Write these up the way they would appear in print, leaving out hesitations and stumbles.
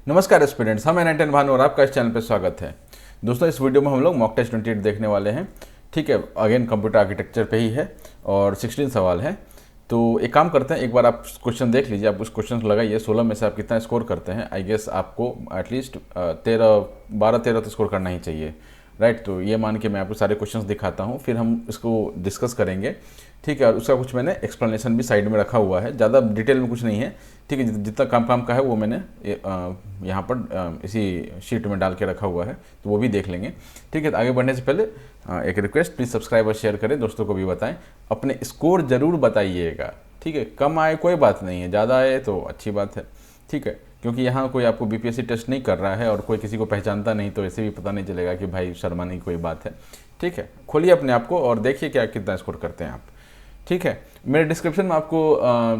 नमस्कार स्टूडेंट्स, हम एन भानु और आपका इस चैनल पर स्वागत है। दोस्तों, इस वीडियो में हम लोग मॉक टेस्ट 28 देखने वाले हैं। ठीक है, अगेन कंप्यूटर आर्किटेक्चर पे ही है और 16 सवाल हैं। तो एक काम करते हैं, एक बार आप क्वेश्चन देख लीजिए, आप उस क्वेश्चन को लगाइए। 16 में से आप कितना स्कोर करते हैं। आई गेस आपको एटलीस्ट 12-13 तो स्कोर करना ही चाहिए, राइट। तो ये मान के मैं आपको सारे क्वेश्चंस दिखाता हूँ, फिर हम इसको डिस्कस करेंगे। ठीक है, और उसका कुछ मैंने एक्सप्लेनेशन भी साइड में रखा हुआ है, ज़्यादा डिटेल में कुछ नहीं है। ठीक है, जितना काम का है वो मैंने यहाँ पर इसी शीट में डाल के रखा हुआ है, तो वो भी देख लेंगे। ठीक है, तो आगे बढ़ने से पहले एक रिक्वेस्ट, प्लीज़ सब्सक्राइब और शेयर करें, दोस्तों को भी बताएं। अपने स्कोर ज़रूर बताइएगा। ठीक है, कम आए कोई बात नहीं है, ज़्यादा आए तो अच्छी बात है। ठीक है, क्योंकि यहाँ कोई आपको बीपीएससी टेस्ट नहीं कर रहा है और कोई किसी को पहचानता नहीं, तो ऐसे भी पता नहीं चलेगा कि भाई शर्माने की कोई बात है। ठीक है, खोलिए अपने आप को और देखिए क्या कितना स्कोर करते हैं आप। ठीक है, मेरे डिस्क्रिप्शन में आपको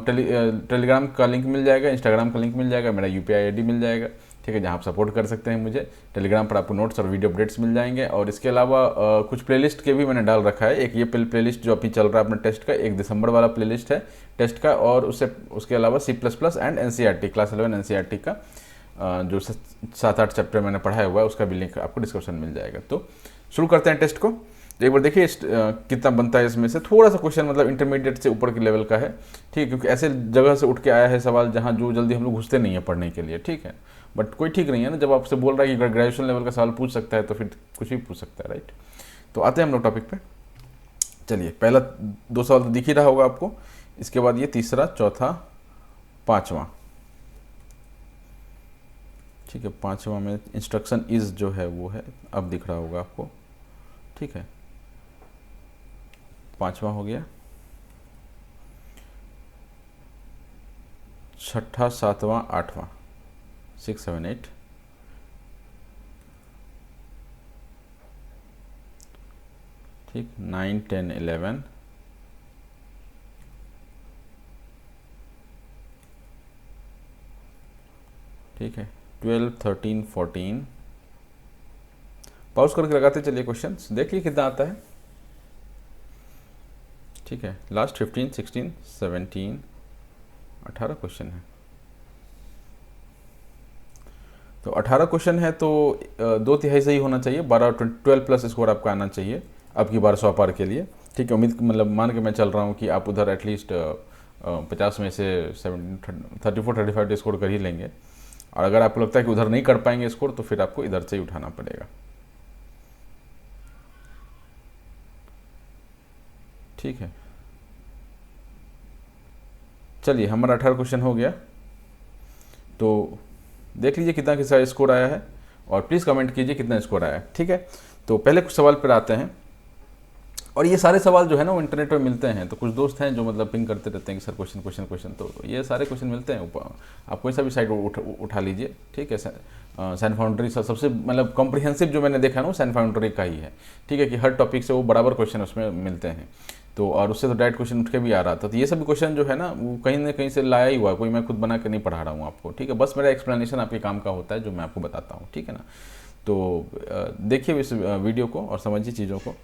टेलीग्राम का लिंक मिल जाएगा, इंस्टाग्राम का लिंक मिल जाएगा, मेरा यूपीआई आईडी मिल जाएगा। ठीक है, जहाँ आप सपोर्ट कर सकते हैं मुझे। टेलीग्राम पर आपको नोट्स और वीडियो अपडेट्स मिल जाएंगे। और इसके अलावा कुछ प्लेलिस्ट के भी मैंने डाल रखा है। एक ये प्लेलिस्ट जो अभी चल रहा है अपने टेस्ट का, 1 दिसंबर वाला प्लेलिस्ट है टेस्ट का, और उसके अलावा C++ and NCERT class 11 NCERT का जो 7-8 चैप्टर मैंने पढ़ाया हुआ है, उसका भी लिंक आपको डिस्क्रिप्शन मिल जाएगा। तो शुरू करते हैं टेस्ट को। तो एक बार देखिए कितना बनता है इसमें से। थोड़ा सा क्वेश्चन मतलब इंटरमीडिएट से ऊपर के लेवल का है। ठीक है, क्योंकि ऐसे जगह से उठ के आया है सवाल जहाँ जो जल्दी हम लोग घुसते नहीं है पढ़ने के लिए। ठीक है, बट कोई ठीक नहीं है ना, जब आपसे बोल रहा है कि ग्रेजुएशन लेवल का सवाल पूछ सकता है तो फिर कुछ भी पूछ सकता है, राइट। तो आते हैं हम लोग टॉपिक पे। चलिए, पहला 2 सवाल तो दिख ही रहा होगा आपको। इसके बाद ये तीसरा, चौथा, 5वां। ठीक है, 5वां में इंस्ट्रक्शन इज जो है वो है, अब दिख रहा होगा आपको। ठीक है, 5वां हो गया। 6ठा, 7वां, 8वां, 6, 7, 8। ठीक, 9, 10, 11। ठीक है, 12, 13, 14। पॉज करके लगाते चलिए क्वेश्चन, देखिए कितना आता है। ठीक है, लास्ट 15, 16, 17, 18 क्वेश्चन है। तो 18 क्वेश्चन है तो 2/3 सही होना चाहिए। 12 प्लस स्कोर आपका आना चाहिए अब की बार 100 पार के लिए। ठीक है, उम्मीद मतलब मान के मैं चल रहा हूँ कि आप उधर एटलीस्ट 50 में से 34-35 स्कोर कर ही लेंगे। और अगर आपको लगता है कि उधर नहीं कर पाएंगे स्कोर, तो फिर आपको इधर से ही उठाना पड़ेगा। ठीक है, चलिए हमारा 18 क्वेश्चन हो गया। तो देख लीजिए कितना किसका स्कोर आया है और प्लीज़ कमेंट कीजिए कितना स्कोर आया है। ठीक है, तो पहले कुछ सवाल पर आते हैं। और ये सारे सवाल जो है ना वो इंटरनेट पर मिलते हैं। तो कुछ दोस्त हैं जो मतलब पिंग करते रहते हैं कि सर क्वेश्चन। तो ये सारे क्वेश्चन मिलते हैं। आप कोई सा भी साइट उठा लीजिए। ठीक है, सैन फाउंड्री सबसे मतलब कॉम्प्रिहेंसिव जो मैंने देखा ना वो सैन फाउंड्री का ही है। ठीक है, कि हर टॉपिक से वो बराबर क्वेश्चन उसमें मिलते हैं। तो और उससे तो डायरेक्ट क्वेश्चन उठ के भी आ रहा था। तो ये सभी क्वेश्चन जो है ना वो कहीं ना कहीं से लाया ही हुआ, कोई मैं खुद बना के नहीं पढ़ा रहा हूँ आपको। ठीक है, बस मेरा एक्सप्लेनेशन आपके काम का होता है जो मैं आपको बताता हूँ। ठीक है ना, तो देखिए इस वीडियो को और समझिए चीज़ों को।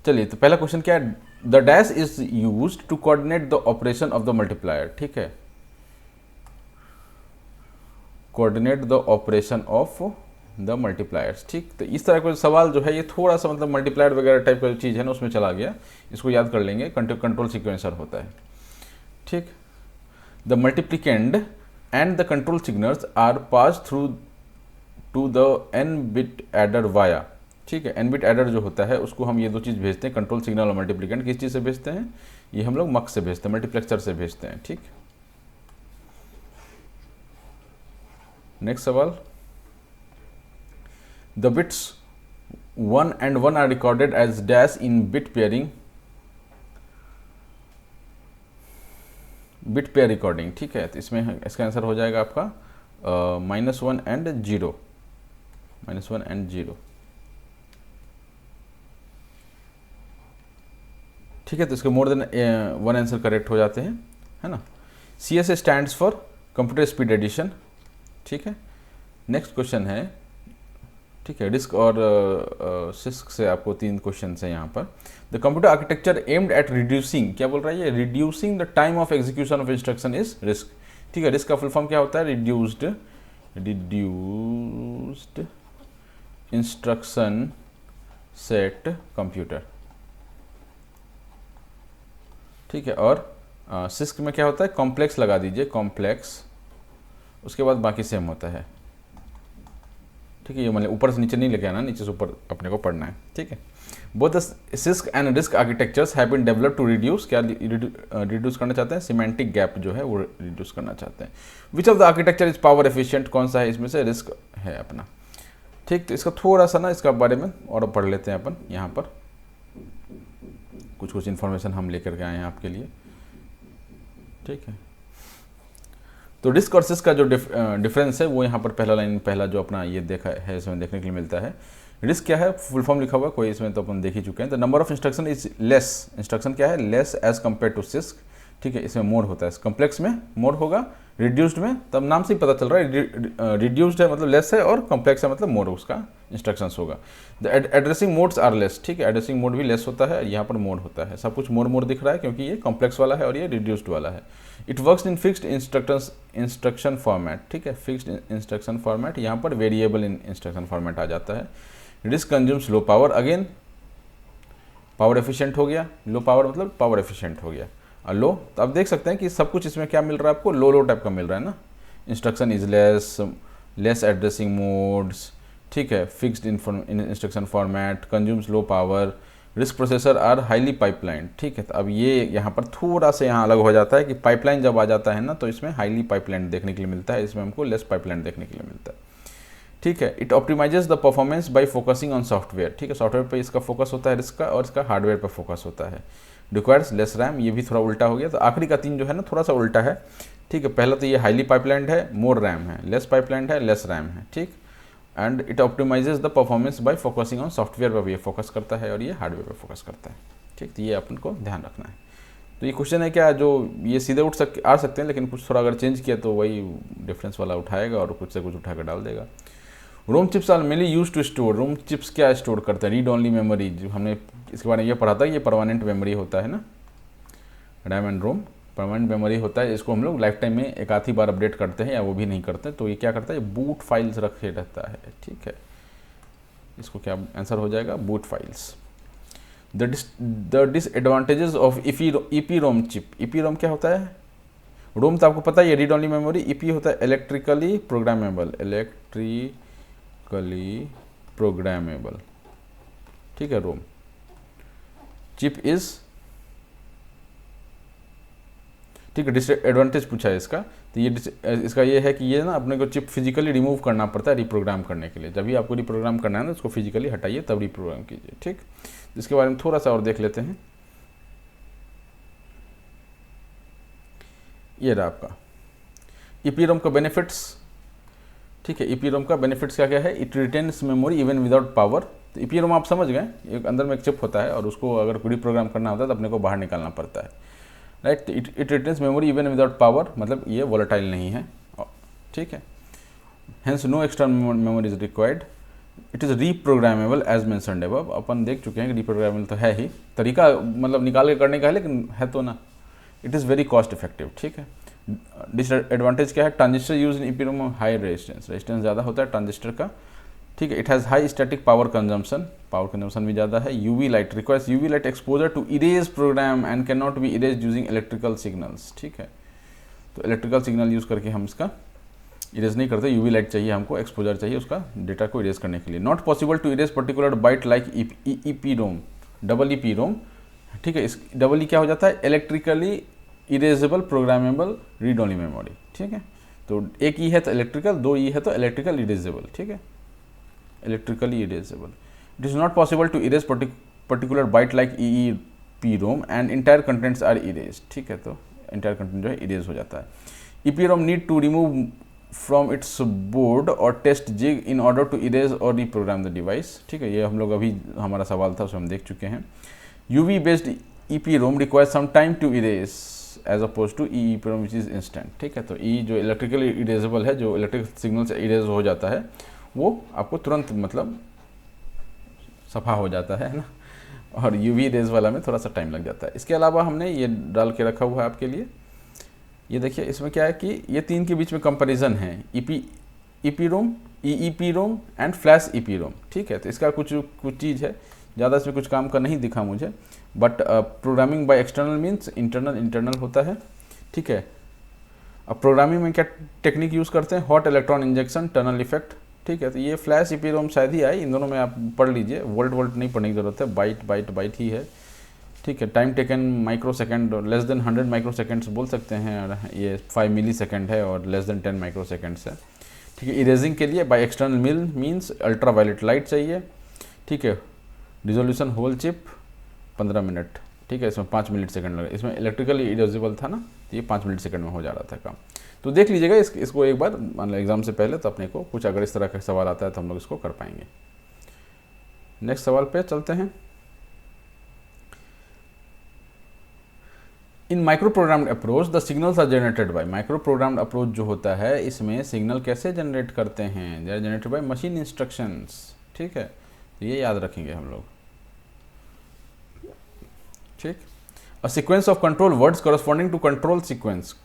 चलिए, तो पहला क्वेश्चन क्या है। The dash is used to coordinate the operation of the multiplier. ठीक है, coordinate the operation of the multipliers. ठीक, तो इस तरह का सवाल जो है ये थोड़ा सा मतलब मल्टीप्लायर वगैरह टाइप का चीज़ है ना उसमें चला गया। इसको याद कर लेंगे, कंट्रोल सीक्वेंसर होता है। ठीक, the multiplicand and the control signals are pass through to the n bit adder via. ठीक है, n बिट एडर जो होता है उसको हम ये 2 चीज़ भेजते हैं, कंट्रोल सिग्नल और मल्टीप्लिकेंड। किस चीज़ से भेजते हैं? ये हम लोग मक से भेजते हैं, मल्टीप्लेक्सर से भेजते हैं। ठीक, नेक्स्ट सवाल। The bits 1 and 1 are recorded as dash in bit pairing, bit pair recording. ठीक है, तो इसमें इसका आंसर हो जाएगा आपका -1 and 0, -1 and 0। ठीक है, तो इसके मोर देन 1 आंसर करेक्ट हो जाते हैं, है ना। CS stands for computer speed addition. ठीक है, नेक्स्ट क्वेश्चन है। ठीक है, रिस्क और सिस्क से आपको 3 क्वेश्चन है यहाँ पर। The computer architecture aimed at reducing, क्या बोल रहा है ये, reducing the time of execution of instruction is risk. ठीक है, रिस्क का फुल फॉर्म क्या होता है? Reduced reduced instruction set computer, ठीक है। और सिस्क में क्या होता है, कॉम्प्लेक्स लगा दीजिए, कॉम्प्लेक्स, उसके बाद बाकी सेम होता है, ठीक है। ये मतलब ऊपर से नीचे नहीं लेके आना, नीचे से ऊपर अपने को पढ़ना है, ठीक है। Both the CISC and RISC architectures have been developed to reduce, क्या रिड्यूस करना चाहते हैं, सिमेंटिक गैप जो है वो रिड्यूस करना चाहते हैं। Which of the architecture is power efficient, कौन सा है इसमें से, रिस्क है अपना, ठीक। तो इसका थोड़ा सा ना इसका बारे में और पढ़ लेते हैं अपन, यहाँ पर कुछ इन्फॉर्मेशन हम लेकर के आए हैं आपके लिए, ठीक है। तो रिस्क और सिस्क का जो डिफरेंस है वो यहाँ पर पहला जो अपना ये देखा है इसमें देखने के लिए मिलता है। रिस्क क्या है, फुल फॉर्म लिखा हुआ है कोई, इसमें तो अपन देख ही चुके हैं। The number of instruction is less, instruction क्या है, less as compare to CISC, ठीक है। इसमें मोड होता है, कम्प्लेक्स में मोड होगा, रिड्यूस्ड में तब नाम से ही पता चल रहा है, रिड्यूस्ड है मतलब लेस है, और कम्प्लेक्स है मतलब मोड उसका इंस्ट्रक्शंस होगा। The addressing modes are less, ठीक है, एड्रेसिंग मोड भी लेस होता है, यहाँ पर मोड होता है, सब कुछ मोड दिख रहा है क्योंकि ये कॉम्प्लेक्स वाला है और ये रिड्यूस्ड वाला है। It works in fixed instruction format, ठीक है, फिक्स्ड इंस्ट्रक्शन फॉर्मेट, यहाँ पर वेरिएबल इंस्ट्रक्शन फॉर्मेट आ जाता है। Risk consumes low power, again power efficient हो गया, लो पावर मतलब पावर एफिशिएंट हो गया, और लो, तो आप देख सकते हैं कि सब कुछ इसमें क्या मिल रहा है आपको, लो टाइप का मिल रहा है ना। Instruction is less addressing modes, ठीक है, fixed instruction format, consumes low power, RISC processor are highly pipeline, ठीक है। तो अब ये यहाँ पर थोड़ा सा यहाँ अलग हो जाता है कि पाइपलाइन जब आ जाता है ना तो इसमें हाईली पाइपलाइन देखने के लिए मिलता है, इसमें हमको लेस पाइपलाइन देखने के लिए मिलता है, ठीक है। It optimises the performance by focusing on software, ठीक है, सॉफ्टवेयर पे इसका फोकस होता है रिस्क का, और इसका हार्डवेयर पर फोकस होता है। रिक्वायर्स लेस रैम, ये भी थोड़ा उल्टा हो गया, तो आखिरी का 3 जो है ना थोड़ा सा उल्टा है, ठीक है। पहला तो ये हाईली पाइपलाइंड है, मोर रैम है, लेस पाइपलाइंड है, लेस रैम है, ठीक। And it optimises the performance by focusing on software पर भी ये फोकस करता है और ये हार्डवेयर पर फोकस करता है, ठीक। तो ये अपन को ध्यान रखना है। तो ये क्वेश्चन है क्या, जो ये सीधे आ सकते हैं, लेकिन कुछ थोड़ा अगर चेंज किया तो वही डिफरेंस वाला उठाएगा और कुछ से कुछ उठा कर डाल देगा। ROM chips are mainly use to store, ROM chips क्या स्टोर करते हैं, रीड ओनली मेमोरी, जो हमने इसके बारे में ये पढ़ा था, ये परमानेंट मेमोरी होता है ना, RAM and ROM permanent memory होता है। इसको हम लोग लाइफ टाइम में एक आधी बार अपडेट करते हैं या वो भी नहीं करते, तो ये क्या करता है, बूट फाइल्स रखे रहता है, ठीक है। इसको क्या आंसर हो जाएगा, boot files. The disadvantages of EPROM chip, EPROM क्या होता है, रोम तो आपको पता है ये रीड ओनली मेमोरी, ईपी होता है इलेक्ट्रिकली प्रोग्रामेबल, ठीक है। रोम चिप इज, ठीक है, डिसएडवांटेज पूछा है इसका, तो ये इसका ये है कि ये ना अपने को चिप फिजिकली रिमूव करना पड़ता है रिप्रोग्राम करने के लिए। जब भी आपको रिप्रोग्राम करना है ना उसको फिजिकली हटाइए तब रिप्रोग्राम कीजिए, ठीक। इसके बारे में थोड़ा सा और देख लेते हैं। ये रहा आपका ईपीरोम का बेनिफिट्स, ठीक है। ईपीरोम का बेनिफिट्स क्या क्या है, it retains memory even without power. तो ईपीरोम आप समझ गए, एक अंदर में एक चिप होता है और उसको अगर रिप्रोग्राम करना होता है तो अपने को बाहर निकालना पड़ता है, right. It retains memory even without power, मतलब ये वोलेटाइल नहीं है, ठीक है। Hence no external memory is required. It is reprogrammable as mentioned above, अपन देख चुके हैं कि रीप्रोग्रामेबल तो है ही, तरीका मतलब निकाल के करने का है, लेकिन है तो ना। It is very cost effective, ठीक है। डिसएडवांटेज क्या है, transistor use in EPROM high resistance ज़्यादा होता है ट्रांजिस्टर का, ठीक है। It has high static power consumption भी ज़्यादा है। UV light requires UV light exposure to erase program and can not be erase using electrical signals, ठीक है। तो इलेक्ट्रिकल सिग्नल यूज़ करके हम इसका इरेज नहीं करते, यूवी लाइट चाहिए हमको, एक्सपोजर चाहिए उसका डेटा को इरेज करने के लिए। Not possible to erase particular byte like EPROM, double EPROM, ठीक है। इस डबल ई क्या हो जाता है, electrically erasable programmable read only memory, ठीक है। तो एक ई है तो इलेक्ट्रिकल, 2 ई है तो इलेक्ट्रिकल इरेजेबल, ठीक है, electrically erasable. It is not possible to erase particular byte like EPROM and entire contents are erase, ठीक है। तो इंटायर कंटेंट जो है इरेज हो जाता है। EPROM need to remove from its board और test jig in order to erase और रीप्रोग्राम द डिवाइस, ठीक है। ये हम लोग अभी हमारा सवाल था उसमें हम देख चुके हैं। UV based EPROM requires some time to erase as oppose to EPROM which is instant, ठीक है। तो ई जो इलेक्ट्रिकली इरेजेबल है, जो इलेक्ट्रिक सिग्नल से इरेज हो जाता है, वो आपको तुरंत मतलब सफा हो जाता है ना, और यूवी रेज वाला में थोड़ा सा टाइम लग जाता है। इसके अलावा हमने ये डाल के रखा हुआ है आपके लिए, ये देखिए इसमें क्या है कि ये 3 के बीच में कंपैरिजन है। EEPROM, EEPROM and flash EEPROM। ठीक है, तो इसका कुछ चीज़ है, ज़्यादा इसमें कुछ काम का नहीं दिखा मुझे, but programming bye external means internal होता है। ठीक है, अब प्रोग्रामिंग में क्या टेक्निक यूज़ करते हैं, hot electron injection, tunnel effect. ठीक है, तो ये फ्लैश EEPROM शायद ही आए, इन दोनों में आप पढ़ लीजिए, वोल्ट नहीं पढ़ने की ज़रूरत है, बाइट ही है। ठीक है, time taken micro second, less than 100 micro seconds बोल सकते हैं, और ये 5 मिली सेकेंड है और लेस देन 10 माइक्रो सेकेंड्स है। ठीक है, इरेजिंग के लिए by external means ultra violet light चाहिए। ठीक है, रिजोल्यूशन होल चिप 15 मिनट। ठीक है, इसमें 5 मिनट सेकंड लगे, इसमें इलेक्ट्रिकली इरेजिबल था ना, तो ये 5 मिनट सेकंड में हो जा रहा था काम। तो देख लीजिएगा इसको एक बार, मान लो एग्जाम से पहले, तो अपने को कुछ अगर इस तरह का सवाल आता है तो हम लोग इसको कर पाएंगे। नेक्स्ट सवाल पे चलते हैं। In micro programmed approach the signals are generated by, micro programmed approach जो होता है इसमें सिग्नल कैसे जनरेट करते हैं, they are generated by machine instructions. ठीक है, तो ये याद रखेंगे हम लोग। ठीक, a sequence of control words corresponding to control sequence,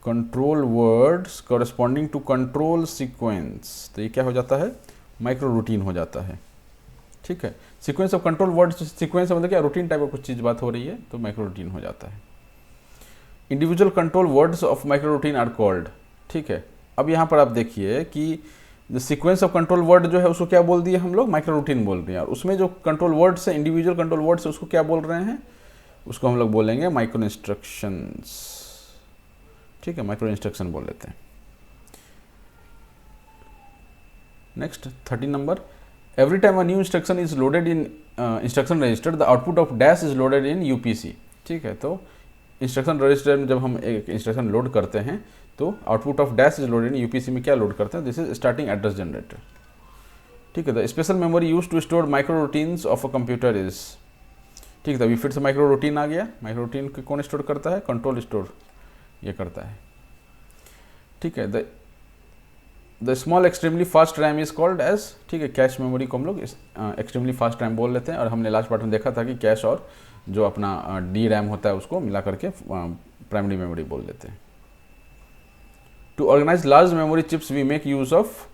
control words corresponding to control sequence, तो ये क्या हो जाता है, माइक्रो रूटीन हो जाता है। ठीक है, sequence of control words, sequence मतलब क्या, रूटीन टाइप of कुछ चीज़ बात हो रही है, तो माइक्रो रूटीन हो जाता है। Individual control words of micro routine are called. ठीक है, अब यहाँ पर आप देखिए कि जो सीक्वेंस ऑफ कंट्रोल वर्ड जो है उसको क्या बोल दिए हम लोग, माइक्रो रूटीन बोल रहे हैं, और उसमें जो कंट्रोल वर्ड्स है, इंडिविजुअल कंट्रोल वर्ड्स है, उसको क्या बोल रहे हैं, उसको हम लोग बोलेंगे माइक्रो इंस्ट्रक्शंस। ठीक है, माइक्रो इंस्ट्रक्शन बोल लेते हैं। Next 13 number, every time a new instruction is loaded in instruction register the output of dash is loaded in UPC। ठीक है, तो इंस्ट्रक्शन रजिस्टर में जब हम एक इंस्ट्रक्शन लोड करते हैं तो output of dash is loaded in UPC में क्या लोड करते हैं, this is starting address generator. ठीक है, the special memory use to store micro routines of a computer is. ठीक है, तो अभी फिर से माइक्रो रूटीन आ गया, माइक्रो रूटीन को कौन स्टोर करता है, कंट्रोल स्टोर ये करता है। ठीक है, the small extremely fast RAM is called as. ठीक है, कैश मेमोरी को हम लोग एक्सट्रीमली फास्ट रैम बोल लेते हैं, और हमने लास्ट पार्ट में देखा था कि कैश और जो अपना DRAM होता है उसको मिला करके प्राइमरी मेमोरी बोल देते हैं। To organise large memory chips we make use of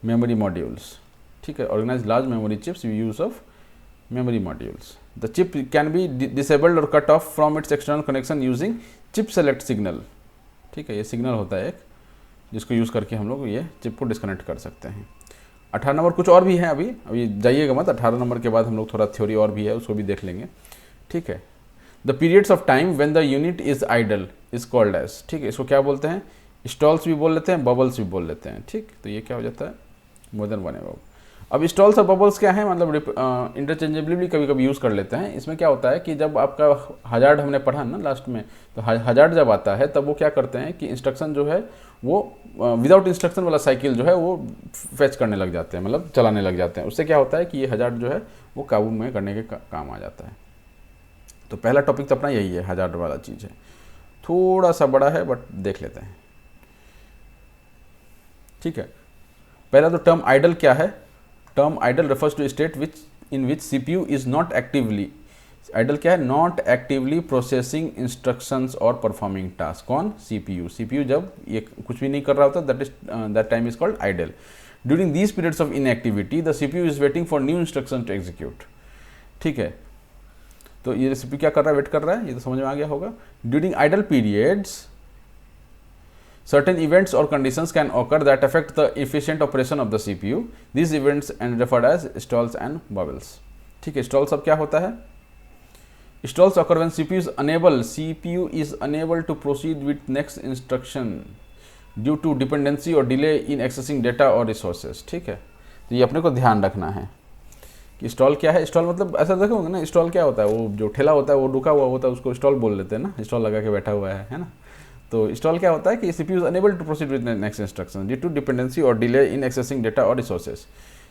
memory modules. ठीक है, organise large memory chips we use of memory modules. The chip can be disabled or cut off from its external connection using chip select signal. ठीक है, ये signal होता है एक, जिसको use करके हम लोग ये चिप को डिस्कनेक्ट कर सकते हैं। 18 नंबर कुछ और भी है, अभी जाइएगा मत, 18 नंबर के बाद हम लोग थोड़ा थ्योरी और भी है, उसको भी देख लेंगे। ठीक है, the periods of time when the unit is idle is called as. ठीक है, इसको क्या बोलते हैं, स्टॉल्स भी बोल लेते हैं, बबल्स भी बोल लेते हैं। ठीक, तो ये क्या हो जाता है, मोर देन वन एबव। अब स्टॉल्स और बबल्स क्या है, मतलब इंटरचेंजेबली कभी कभी यूज़ कर लेते हैं। इसमें क्या होता है कि जब आपका हजार्ड हमने पढ़ा ना लास्ट में, तो हजार्ड जब आता है तब वो क्या करते हैं कि इंस्ट्रक्शन जो है वो विदाउट इंस्ट्रक्शन वाला साइकिल जो है वो फेच करने लग जाते हैं, मतलब चलाने लग जाते हैं। उससे क्या होता है कि ये हजार्ड जो है वो काबू में करने के काम आ जाता है। तो पहला टॉपिक तो अपना यही है, हजार्ड वाला चीज़ है, थोड़ा सा बड़ा है बट देख लेते हैं। ठीक है, पहला तो टर्म आइडल क्या है, term idle refers to a state in which CPU is not actively, idle क्या है, नॉट एक्टिवली प्रोसेसिंग इंस्ट्रक्शंस और परफॉर्मिंग टास्क। कौन, CPU जब ये कुछ भी नहीं कर रहा होता, that time is called idle. During these periods of inactivity the CPU is waiting for new instruction to execute. ठीक है, तो ये CPU क्या कर रहा है, वेट कर रहा है, ये तो समझ में आ गया होगा। During idle periods certain events or conditions can occur that affect the efficient operation of the CPU. These events are referred as stalls and bubbles. ठीक है, stalls अब क्या होता है, stalls occur when CPU is unable to proceed with next instruction due to dependency or delay in accessing data or resources. ठीक है, तो ये अपने को ध्यान रखना है कि स्टॉल क्या है। स्टॉल मतलब ऐसा देखोगे ना, स्टॉल क्या होता है, वो जो ठेला होता है वो रुका हुआ होता है, उसको स्टॉल बोल लेते हैं ना, स्टॉल लगा के बैठा हुआ है ना। तो स्टॉल क्या होता है कि CPU is unable to proceed with next instruction due to dependency और डिले इन एक्सेसिंग डेटा और रिसोर्सेज।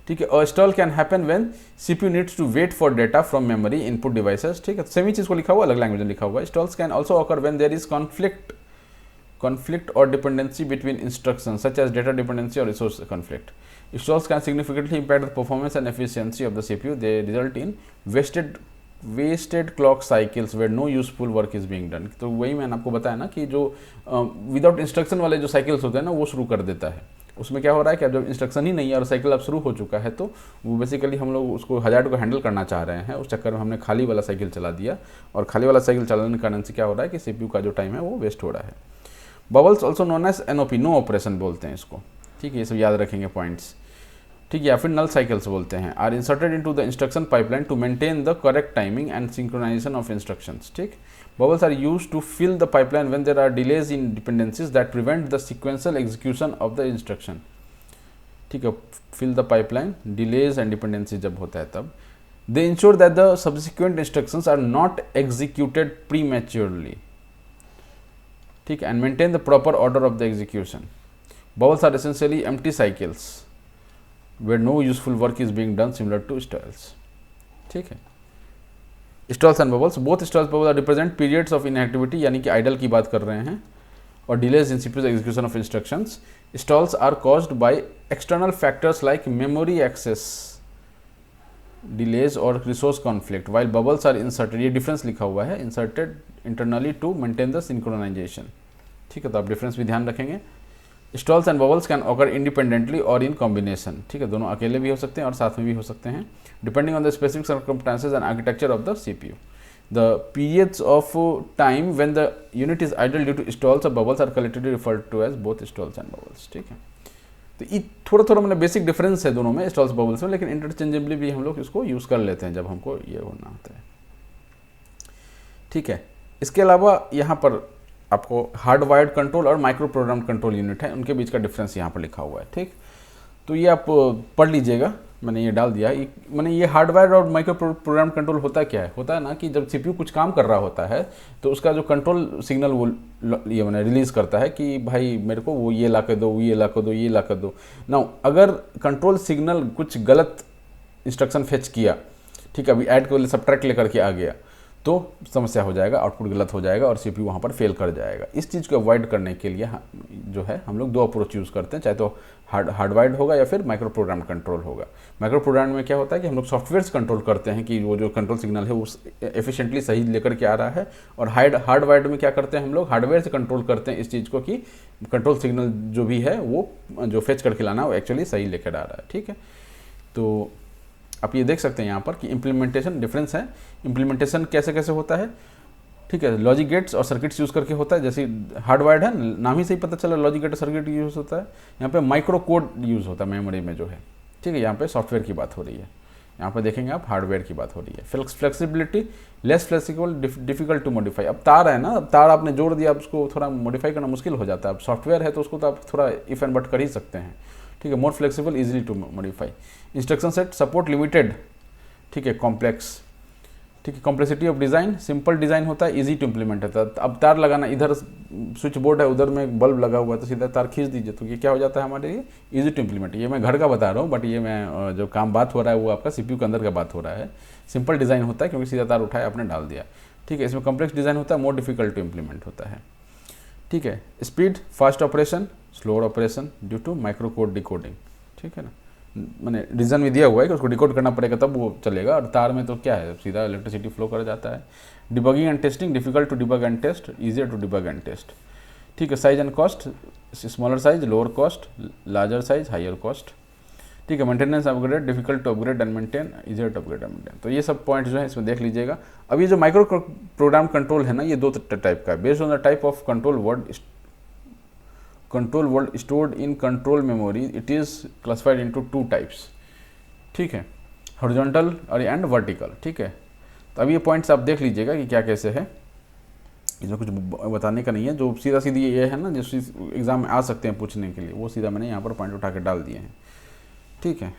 ठीक है, और stall can happen when CPU needs to wait for data from memory input devices. ठीक है, सेम ही चीज़ को लिखा हुआ, अलग लैंग्वेज में लिखा हुआ है। Stalls can also occur when there is conflict or dependency between instructions such as data dependency or resource conflict. Stalls can significantly impact the performance and efficiency of the CPU. They result in wasted wasted clock cycles where no useful work is being done. तो वही मैंने आपको बताया ना कि जो without instruction वाले जो साइकिल्स होते हैं ना वो शुरू कर देता है। उसमें क्या हो रहा है कि अब जब इंस्ट्रक्शन ही नहीं है और साइकिल अब शुरू हो चुका है तो वो बेसिकली हम लोग उसको हजार्ड को हैंडल करना चाह रहे हैं, उस चक्कर में हमने खाली वाला साइकिल चला दिया और खाली वाला साइकिल चलाने के कारण से क्या हो रहा है कि सीपीयू का जो टाइम है वो वेस्ट हो रहा है। Bubbles also known as NOP, no operation बोलते हैं इसको, ठीक है, ये सब याद रखेंगे पॉइंट्स, ठीक है। या फिर नल साइकिल्स बोलते हैं, are inserted into the instruction pipeline to maintain the correct timing and synchronisation of instructions, ठीक। Bubbles are used to fill the pipeline when there are delays in dependencies that prevent the sequential execution of the instruction, ठीक है। Fill the pipeline, delays and dependency जब होता है तब। They ensure that the subsequent instructions are not executed prematurely, ठीक, and maintain the proper order of the execution. Bubbles are essentially empty cycles where no useful work is being done, similar to stalls, ठीक है। Stalls and bubbles, both stalls bubbles are represent periods of inactivity, यानी कि idle की बात कर रहे हैं, और delays in CPU execution of instructions. Stalls are caused by external factors like memory access delays और resource conflict, while bubbles are inserted, ये डिफरेंस लिखा हुआ है, inserted internally to maintain the synchronisation, ठीक है। तो आप डिफरेंस भी ध्यान रखेंगे। Stalls and bubbles can occur independently और इन कॉम्बिनेशन, ठीक है, दोनों अकेले भी हो सकते हैं और साथ में भी हो सकते हैं, depending on the specific circumstances and architecture of the CPU. The periods of time when the unit is idle due to stalls और bubbles are collectively referred to as both stalls and bubbles, ठीक है। तो ये थोड़ा थोड़ा मतलब basic difference है दोनों में, स्टॉल्स बबल्स में, लेकिन इंटरचेंजेबली भी हम लोग इसको यूज़ कर लेते हैं जब हमको ये होना होता है, ठीक है। इसके अलावा यहाँ पर आपको हार्ड वायर्ड कंट्रोल और माइक्रो प्रोग्राम कंट्रोल यूनिट है, उनके बीच का डिफरेंस यहाँ पर लिखा हुआ है, ठीक। तो ये आप पढ़ लीजिएगा, मैंने ये डाल दिया। मैंने ये हार्ड वायर्ड और माइक्रो प्रोग्राम कंट्रोल होता क्या है, होता है ना कि जब सीपीयू कुछ काम कर रहा होता है तो उसका जो कंट्रोल सिग्नल वो ये मैंने रिलीज़ करता है कि भाई मेरे को वो ये ला कर दो, ये ला कर दो, ये ला कर दो ना। अगर कंट्रोल सिग्नल कुछ गलत इंस्ट्रक्शन फेच किया, ठीक है, अभी ऐड को सब्ट्रैक्ट लेकर के आ गया तो समस्या हो जाएगा, आउटपुट गलत हो जाएगा और सीपीयू वहाँ पर फेल कर जाएगा। इस चीज़ को अवॉइड करने के लिए जो है हम लोग दो अप्रोच यूज़ करते हैं, चाहे तो हार्डवायर्ड होगा या फिर माइक्रो प्रोग्राम कंट्रोल होगा। माइक्रो प्रोग्राम में क्या होता है कि हम लोग सॉफ्टवेयर से कंट्रोल करते हैं कि वो जो कंट्रोल सिग्नल है वो एफिशिएंटली सही लेकर के आ रहा है, और हार्डवायर्ड में क्या करते हैं हम लोग हार्डवेयर से कंट्रोल करते हैं इस चीज़ को कि कंट्रोल सिग्नल जो भी है वो जो फेच करके लाना है वो एक्चुअली सही लेकर आ रहा है, ठीक है। तो आप ये देख सकते हैं यहाँ पर कि इम्प्लीमेंटेशन डिफरेंस है। इम्प्लीमेंटेशन कैसे कैसे होता है, ठीक है, लॉजिक गेट्स और सर्किट्स यूज़ करके होता है। जैसे हार्डवायर्ड है, नाम ही से ही पता चला लॉजिक गेट और सर्किट यूज़ होता है। यहाँ पे माइक्रो कोड यूज़ होता है मेमोरी में जो है, ठीक है। यहाँ पे सॉफ्टवेयर की बात हो रही है, यहाँ पर देखेंगे आप हार्डवेयर की बात हो रही है। Flexibility, less flexible, difficult to modify. अब तार है ना, अब तार आपने जोड़ दिया, अब उसको थोड़ा मॉडिफाई करना मुश्किल हो जाता है। अब सॉफ्टवेयर है तो उसको तो आप थोड़ा इफ एंड बट कर ही सकते हैं, ठीक है। More flexible, easily to modify. Instruction set support limited, ठीक है, कॉम्प्लेक्स, ठीक है। Complexity of design, simple design होता है, इजी टू इम्प्लीमेंट होता है। अब तार लगाना, इधर स्विच बोर्ड है, उधर में बल्ब लगा हुआ है तो सीधा तार खींच दीजिए, तो ये क्या हो जाता है हमारे लिए इजी टू इम्प्लीमेंट। ये मैं घर का बता रहा हूँ, बट ये मैं जो काम बात हो रहा है वो आपका सीपीयू के अंदर का बात हो रहा है। सिंपल डिज़ाइन होता है क्योंकि सीधा तार उठाया आपने डाल दिया, ठीक है। इसमें कॉम्प्लेक्स डिज़ाइन होता है, मोर डिफिकल्ट टू इम्प्लीमेंट होता है, ठीक है। Speed, fast operation, slower operation due to micro code decoding, ठीक है ना। मैंने रीज़न भी दिया हुआ है कि उसको डिकोड करना पड़ेगा तब वो चलेगा, और तार में तो क्या है सीधा इलेक्ट्रिसिटी फ्लो कर जाता है। Debugging and testing, difficult to debug and test, easier to debug and test, ठीक है। Size and cost, smaller size lower cost, larger size higher cost, ठीक है। Maintenance upgrade, difficult to upgrade and maintain, easier to upgrade and maintain. तो ये सब point जो है इसमें देख लीजिएगा। अब ये जो माइक्रो प्रोग्राम कंट्रोल है ना, ये दो टाइप का है, based on the type of control word stored in control memory, it is classified into two types, ठीक है, हॉरिजॉन्टल और एंड वर्टिकल, ठीक है। तो अब ये पॉइंट्स आप देख लीजिएगा कि क्या कैसे है, इसमें कुछ बताने का नहीं है। जो सीधा सीधी ये है ना, जिस एग्ज़ाम में आ सकते हैं पूछने के लिए, वो सीधा मैंने यहाँ पर पॉइंट उठा के डाल दिए हैं, ठीक है।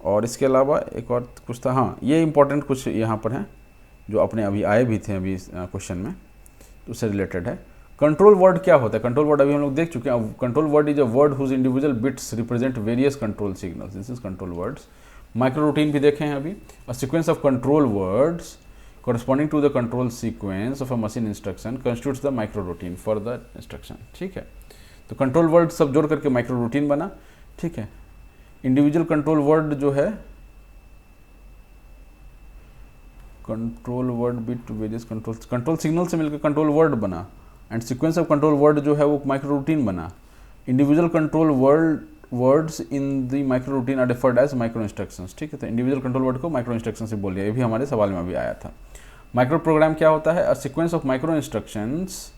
और इसके अलावा एक और कुछ था, हाँ, ये इंपॉर्टेंट कुछ यहाँ पर हैं जो अपने अभी आए भी थे अभी क्वेश्चन में, उससे रिलेटेड है। कंट्रोल वर्ड क्या होता है? कंट्रोल वर्ड अभी हम लोग देख चुके हैं। Control word is a word whose individual bits represent various control signals, this is control words. Micro routine भी देखे हैं अभी। A sequence of control words corresponding to the control sequence of a machine instruction constitutes the micro routine for the instruction, ठीक है। तो control word सब जोड़ करके माइक्रो रूटीन बना, ठीक है। इंडिविजुअल कंट्रोल वर्ड जो है control word bit various control signal से मिलकर कंट्रोल वर्ड बना, and sequence of control word जो है वो माइक्रो रूटीन बना। Individual control words in the micro routine are deferred as micro instructions. ठीक है, तो इंडिविजुअल कंट्रोल वर्ड को माइक्रो इंस्ट्रक्शन से बोल दिया, ये भी हमारे सवाल में अभी आया था। माइक्रो प्रोग्राम क्या होता है? A sequence of micro instructions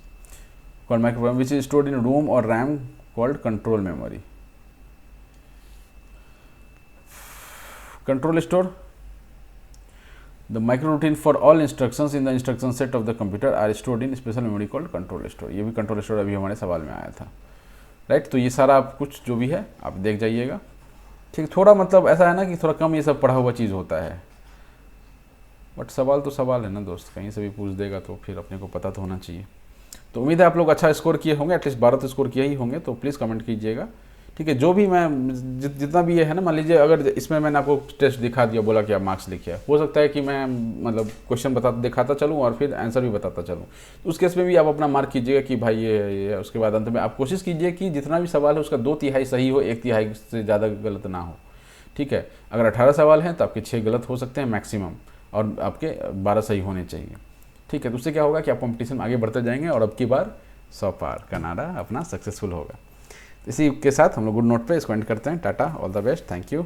called micro program which is stored in ROM और RAM called control memory. Control store the microroutine for all instructions in the instruction set of the computer are stored in special memory called control store। ये भी control store अभी हमारे सवाल में आया था, right. तो ये सारा आप कुछ जो भी है आप देख जाइएगा, ठीक। थोड़ा मतलब ऐसा है ना कि थोड़ा कम ये सब पढ़ा हुआ चीज़ होता है, बट सवाल तो सवाल है ना दोस्त, कहीं से भी पूछ देगा तो फिर अपने को पता तो होना चाहिए। तो उम्मीद है आप लोग अच्छा स्कोर किए होंगे, एटलीस्ट 12 तो स्कोर किए ही होंगे, तो प्लीज़ कमेंट कीजिएगा, ठीक है। जो भी मैं जितना भी ये है ना, मान लीजिए अगर इसमें मैंने आपको टेस्ट दिखा दिया, बोला कि आप मार्क्स लिखिए, हो सकता है कि मैं मतलब क्वेश्चन दिखाता चलूँ और फिर आंसर भी बताता चलूँ, तो उस केस में भी आप अपना मार्क कीजिएगा कि भाई ये उसके बाद अंत में आप कोशिश कीजिए कि जितना भी सवाल है उसका 2/3 सही हो, 1/3 से ज़्यादा गलत ना हो, ठीक है। अगर 18 सवाल हैं तो आपके 6 गलत हो सकते हैं मैक्सिमम, और आपके 12 सही होने चाहिए, ठीक है। तो उससे क्या होगा कि आप कॉम्पिटिशन में आगे बढ़ते जाएंगे और अब की बार 100 पार कनाडा अपना सक्सेसफुल होगा। इसी के साथ हम लोग गुड नोट पे इसको एंड करते हैं। Tata, all the best, thank you.